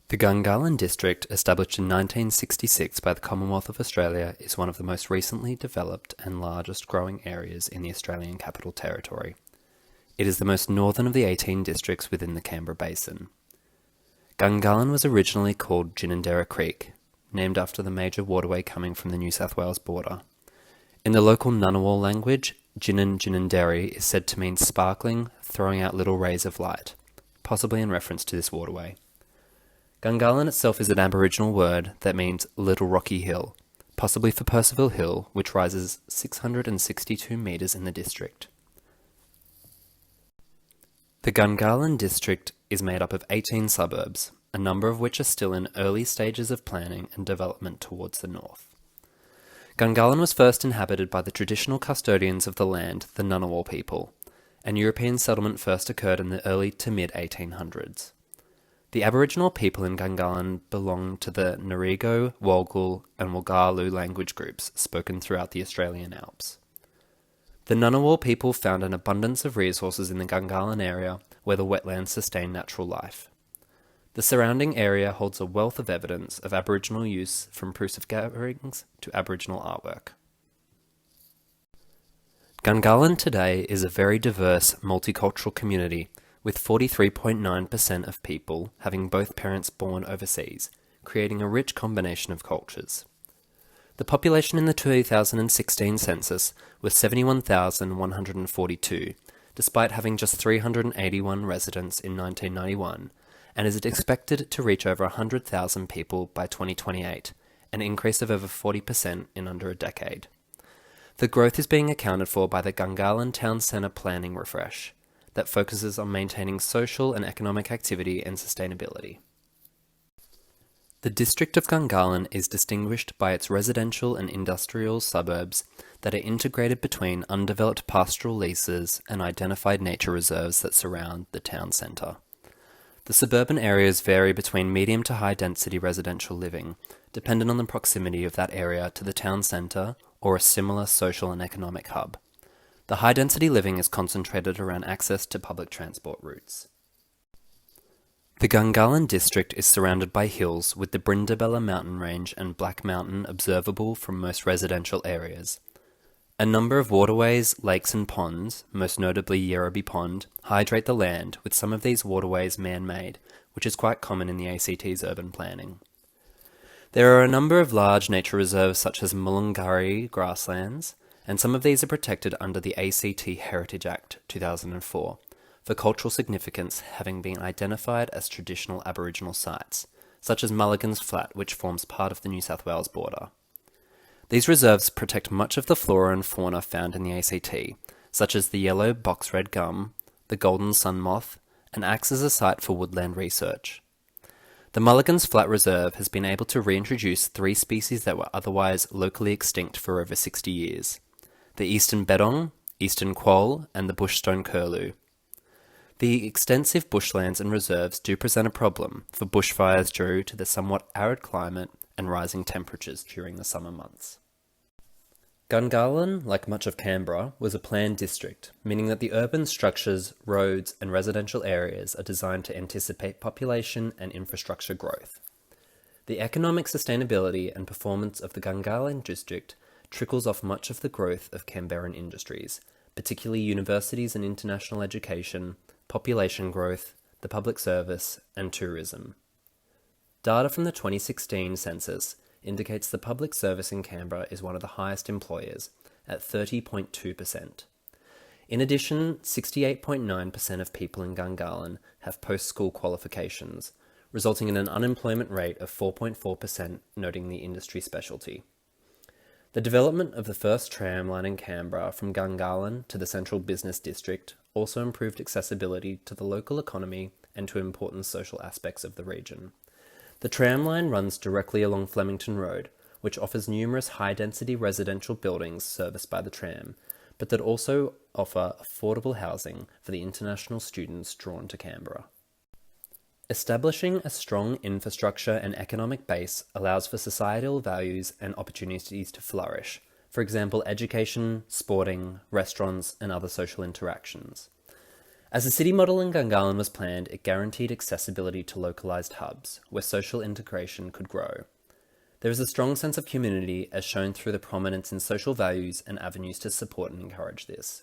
The Gungahlin District, established in 1966 by the Commonwealth of Australia, is one of the most recently developed and largest growing areas in the Australian Capital Territory. It is the most northern of the 18 districts within the Canberra Basin. Gungahlin was originally called Ginninderra Creek, named after the major waterway coming from the New South Wales border. In the local Ngunnawal language, Ginninderri is said to mean sparkling, throwing out little rays of light, possibly in reference to this waterway. Gungahlin itself is an Aboriginal word that means little rocky hill, possibly for Percival Hill, which rises 662 metres in the district. The Gungahlin District is made up of 18 suburbs, a number of which are still in early stages of planning and development towards the north. Gungahlin was first inhabited by the traditional custodians of the land, the Ngunnawal people, and European settlement first occurred in the early to mid-1800s. The Aboriginal people in Gungahlin belong to the Ngarigo, Walgal and Walgalu language groups spoken throughout the Australian Alps. The Ngunnawal people found an abundance of resources in the Gungahlin area where the wetlands sustain natural life. The surrounding area holds a wealth of evidence of Aboriginal use from proofs of gatherings to Aboriginal artwork. Gungahlin today is a very diverse, multicultural community with 43.9% of people having both parents born overseas, creating a rich combination of cultures. The population in the 2016 census was 71,142, despite having just 381 residents in 1991, and is expected to reach over 100,000 people by 2028, an increase of over 40% in under a decade. The growth is being accounted for by the Gungahlin Town Centre planning refresh, that focuses on maintaining social and economic activity and sustainability. The district of Gungahlin is distinguished by its residential and industrial suburbs that are integrated between undeveloped pastoral leases and identified nature reserves that surround the town centre. The suburban areas vary between medium to high density residential living, dependent on the proximity of that area to the town centre or a similar social and economic hub. The high-density living is concentrated around access to public transport routes. The Gungahlin district is surrounded by hills with the Brindabella mountain range and Black Mountain observable from most residential areas. A number of waterways, lakes and ponds, most notably Yerrabee Pond, hydrate the land, with some of these waterways man-made, which is quite common in the ACT's urban planning. There are a number of large nature reserves such as Mulungari grasslands, and some of these are protected under the ACT Heritage Act 2004, for cultural significance having been identified as traditional Aboriginal sites, such as Mulligan's Flat, which forms part of the New South Wales border. These reserves protect much of the flora and fauna found in the ACT, such as the yellow box-red gum, the golden sun moth, and acts as a site for woodland research. The Mulligan's Flat Reserve has been able to reintroduce 3 species that were otherwise locally extinct for over 60 years. The eastern bettong, eastern quoll, and the bushstone curlew. The extensive bushlands and reserves do present a problem for bushfires due to the somewhat arid climate and rising temperatures during the summer months. Gungahlin, like much of Canberra, was a planned district, meaning that the urban structures, roads, and residential areas are designed to anticipate population and infrastructure growth. The economic sustainability and performance of the Gungahlin district trickles off much of the growth of Canberran industries, particularly universities and international education, population growth, the public service, and tourism. Data from the 2016 census indicates the public service in Canberra is one of the highest employers, at 30.2%. In addition, 68.9% of people in Gungahlin have post-school qualifications, resulting in an unemployment rate of 4.4%, noting the industry specialty. The development of the first tram line in Canberra from Gungahlin to the Central Business District also improved accessibility to the local economy and to important social aspects of the region. The tram line runs directly along Flemington Road, which offers numerous high-density residential buildings serviced by the tram, but that also offer affordable housing for the international students drawn to Canberra. Establishing a strong infrastructure and economic base allows for societal values and opportunities to flourish, for example, education, sporting, restaurants, and other social interactions. As the city model in Gungahlin was planned, it guaranteed accessibility to localised hubs, where social integration could grow. There is a strong sense of community as shown through the prominence in social values and avenues to support and encourage this.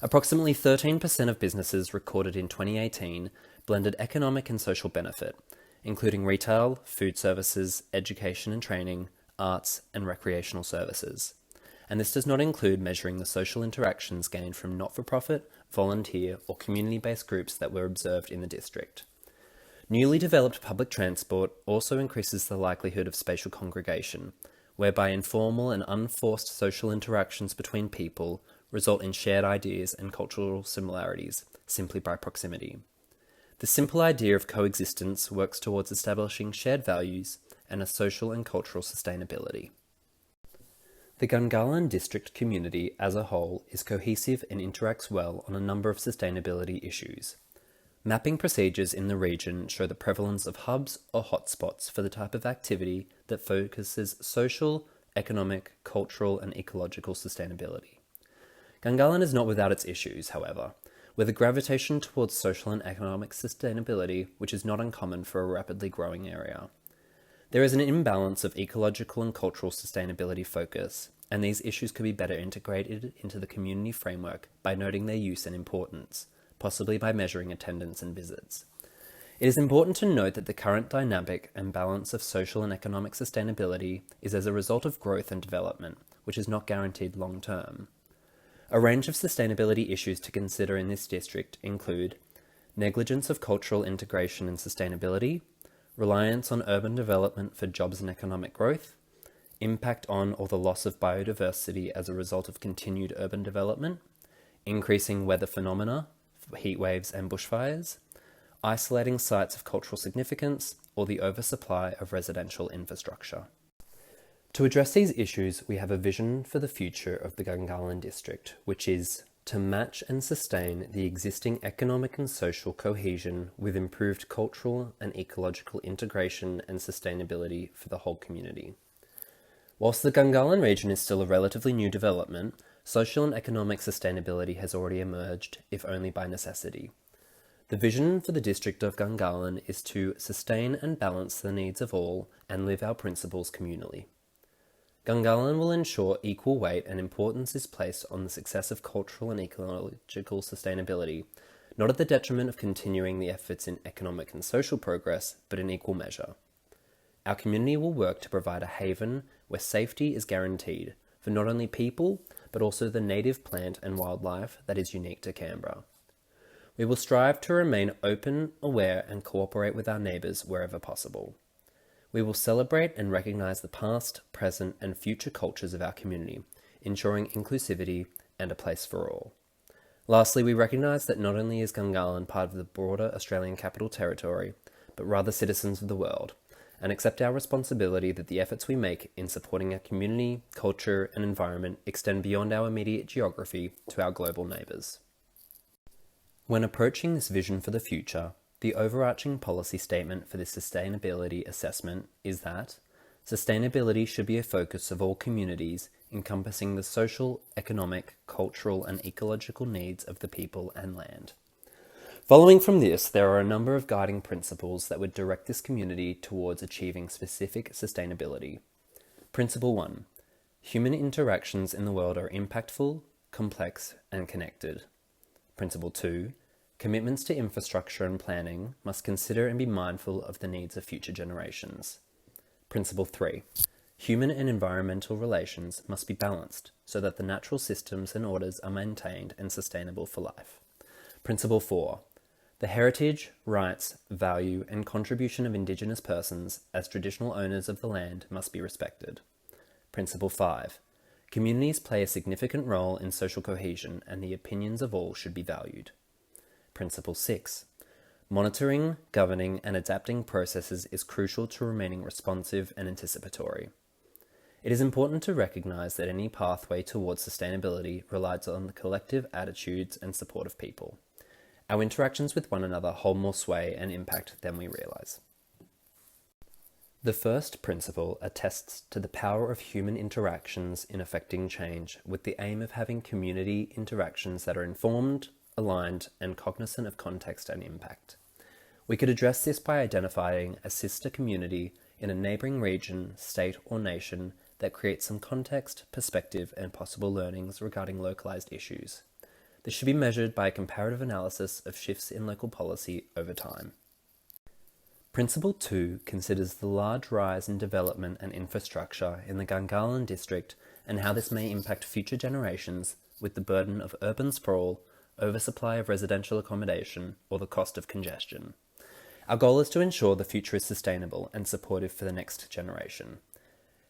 Approximately 13% of businesses recorded in 2018 blended economic and social benefit, including retail, food services, education and training, arts, and recreational services. And this does not include measuring the social interactions gained from not-for-profit, volunteer, or community-based groups that were observed in the district. Newly developed public transport also increases the likelihood of spatial congregation, whereby informal and unforced social interactions between people result in shared ideas and cultural similarities, simply by proximity. The simple idea of coexistence works towards establishing shared values and a social and cultural sustainability. The Gungahlin District community as a whole is cohesive and interacts well on a number of sustainability issues. Mapping procedures in the region show the prevalence of hubs or hotspots for the type of activity that focuses social, economic, cultural, and ecological sustainability. Gungahlin is not without its issues, however, with a gravitation towards social and economic sustainability, which is not uncommon for a rapidly growing area. There is an imbalance of ecological and cultural sustainability focus, and these issues could be better integrated into the community framework by noting their use and importance, possibly by measuring attendance and visits. It is important to note that the current dynamic and balance of social and economic sustainability is as a result of growth and development, which is not guaranteed long term. A range of sustainability issues to consider in this district include negligence of cultural integration and sustainability, reliance on urban development for jobs and economic growth, impact on or the loss of biodiversity as a result of continued urban development, increasing weather phenomena, heat waves and bushfires, isolating sites of cultural significance, or the oversupply of residential infrastructure. To address these issues, we have a vision for the future of the Gungahlin District, which is to match and sustain the existing economic and social cohesion with improved cultural and ecological integration and sustainability for the whole community. Whilst the Gungahlin region is still a relatively new development, social and economic sustainability has already emerged, if only by necessity. The vision for the district of Gungahlin is to sustain and balance the needs of all and live our principles communally. Gungahlin will ensure equal weight and importance is placed on the success of cultural and ecological sustainability, not at the detriment of continuing the efforts in economic and social progress, but in equal measure. Our community will work to provide a haven where safety is guaranteed for not only people, but also the native plant and wildlife that is unique to Canberra. We will strive to remain open, aware, and cooperate with our neighbours wherever possible. We will celebrate and recognise the past, present, and future cultures of our community, ensuring inclusivity and a place for all. Lastly, we recognise that not only is Gungahlin part of the broader Australian Capital Territory, but rather citizens of the world, and accept our responsibility that the efforts we make in supporting our community, culture, and environment extend beyond our immediate geography to our global neighbours. When approaching this vision for the future, the overarching policy statement for this sustainability assessment is that sustainability should be a focus of all communities encompassing the social, economic, cultural, and ecological needs of the people and land. Following from this, there are a number of guiding principles that would direct this community towards achieving specific sustainability. Principle 1. Human interactions in the world are impactful, complex, and connected. Principle 2. Commitments to infrastructure and planning must consider and be mindful of the needs of future generations. Principle 3. Human and environmental relations must be balanced so that the natural systems and orders are maintained and sustainable for life. Principle 4. The heritage, rights, value, and contribution of Indigenous persons as traditional owners of the land must be respected. Principle 5. Communities play a significant role in social cohesion and the opinions of all should be valued. Principle 6. Monitoring, governing, and adapting processes is crucial to remaining responsive and anticipatory. It is important to recognise that any pathway towards sustainability relies on the collective attitudes and support of people. Our interactions with one another hold more sway and impact than we realise. The first principle attests to the power of human interactions in affecting change with the aim of having community interactions that are informed, aligned, and cognizant of context and impact. We could address this by identifying a sister community in a neighbouring region, state, or nation that creates some context, perspective, and possible learnings regarding localised issues. This should be measured by a comparative analysis of shifts in local policy over time. Principle 2 considers the large rise in development and infrastructure in the Gungahlin District and how this may impact future generations with the burden of urban sprawl, oversupply of residential accommodation, or the cost of congestion. Our goal is to ensure the future is sustainable and supportive for the next generation.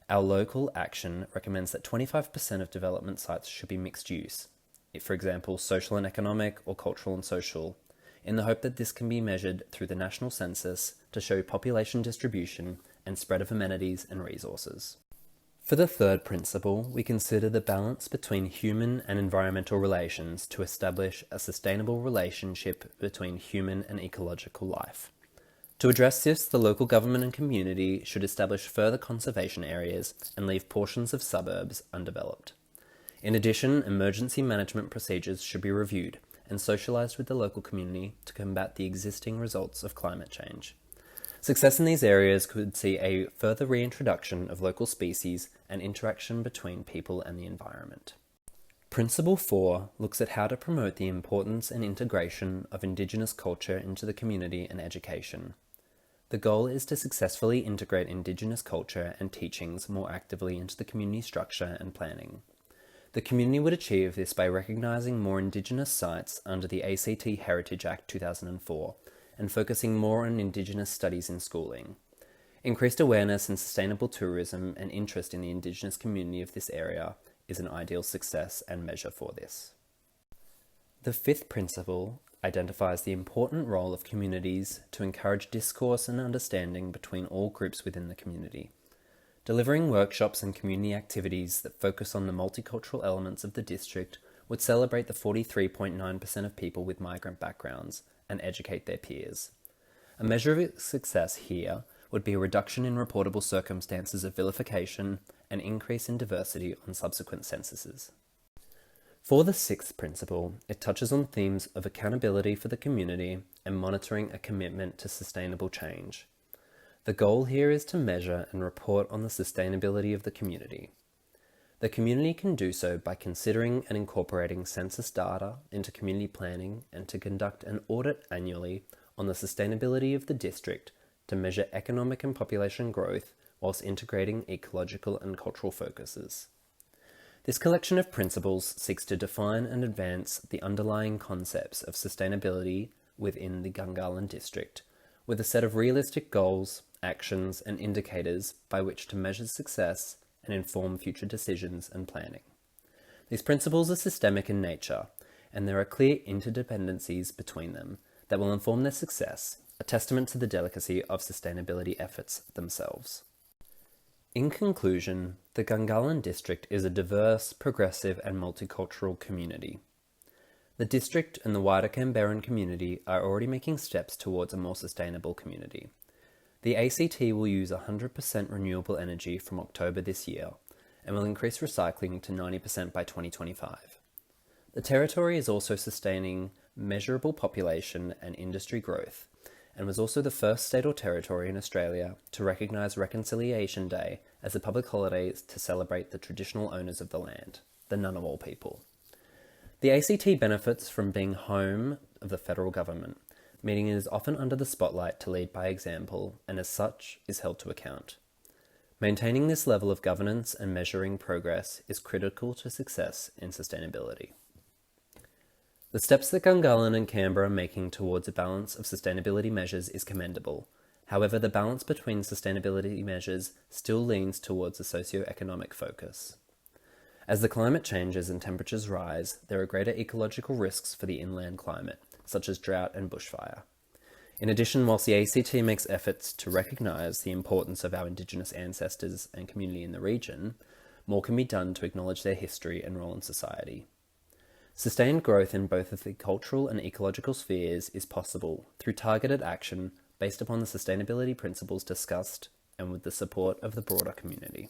Our local action recommends that 25% of development sites should be mixed use, for example, social and economic or cultural and social, in the hope that this can be measured through the national census to show population distribution and spread of amenities and resources. For the third principle, we consider the balance between human and environmental relations to establish a sustainable relationship between human and ecological life. To address this, the local government and community should establish further conservation areas and leave portions of suburbs undeveloped. In addition, emergency management procedures should be reviewed and socialised with the local community to combat the existing results of climate change. Success in these areas could see a further reintroduction of local species and interaction between people and the environment. Principle 4 looks at how to promote the importance and integration of Indigenous culture into the community and education. The goal is to successfully integrate Indigenous culture and teachings more actively into the community structure and planning. The community would achieve this by recognising more Indigenous sites under the ACT Heritage Act 2004 and focusing more on Indigenous studies in schooling. Increased awareness in sustainable tourism and interest in the Indigenous community of this area is an ideal success and measure for this. The fifth principle identifies the important role of communities to encourage discourse and understanding between all groups within the community. Delivering workshops and community activities that focus on the multicultural elements of the district would celebrate the 43.9% of people with migrant backgrounds and educate their peers. A measure of success here would be a reduction in reportable circumstances of vilification and increase in diversity on subsequent censuses. For the sixth principle, it touches on themes of accountability for the community and monitoring a commitment to sustainable change. The goal here is to measure and report on the sustainability of the community. The community can do so by considering and incorporating census data into community planning and to conduct an audit annually on the sustainability of the district to measure economic and population growth whilst integrating ecological and cultural focuses. This collection of principles seeks to define and advance the underlying concepts of sustainability within the Gungahlin District, with a set of realistic goals, actions, and indicators by which to measure success and inform future decisions and planning. These principles are systemic in nature, and there are clear interdependencies between them that will inform their success, a testament to the delicacy of sustainability efforts themselves. In conclusion, the Gungahlin District is a diverse, progressive, and multicultural community. The district and the wider Canberran community are already making steps towards a more sustainable community. The ACT will use 100% renewable energy from October this year and will increase recycling to 90% by 2025. The territory is also sustaining measurable population and industry growth and was also the first state or territory in Australia to recognise Reconciliation Day as a public holiday to celebrate the traditional owners of the land, the Ngunnawal people. The ACT benefits from being home of the federal government, meaning it is often under the spotlight to lead by example and as such is held to account. Maintaining this level of governance and measuring progress is critical to success in sustainability. The steps that Gungahlin and Canberra are making towards a balance of sustainability measures is commendable. However, the balance between sustainability measures still leans towards a socio-economic focus. As the climate changes and temperatures rise, there are greater ecological risks for the inland climate, such as drought and bushfire. In addition, whilst the ACT makes efforts to recognise the importance of our Indigenous ancestors and community in the region, more can be done to acknowledge their history and role in society. Sustained growth in both of the cultural and ecological spheres is possible through targeted action based upon the sustainability principles discussed and with the support of the broader community.